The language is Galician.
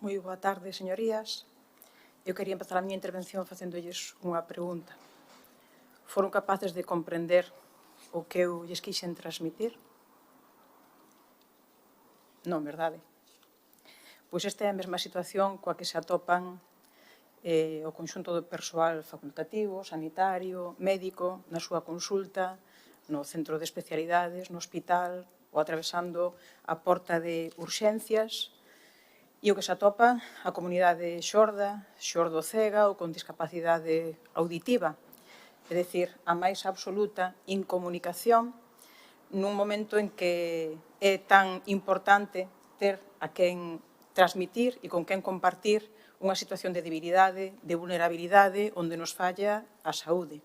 Moi boa tarde, señorías. Eu quería empezar a miña intervención facéndolles unha pregunta. Foron capaces de comprender o que eu lles quixen transmitir? Non, verdade? Pois esta é a mesma situación coa que se atopan o conxunto do persoal facultativo, sanitario, médico, na súa consulta, no centro de especialidades, no hospital, ou atravesando a porta de urxencias, e o que se atopa a comunidade xorda, xordo-cega ou con discapacidade auditiva, é dicir, a máis absoluta incomunicación nun momento en que é tan importante ter a quen transmitir e con quen compartir unha situación de debilidade, de vulnerabilidade, onde nos falla a saúde.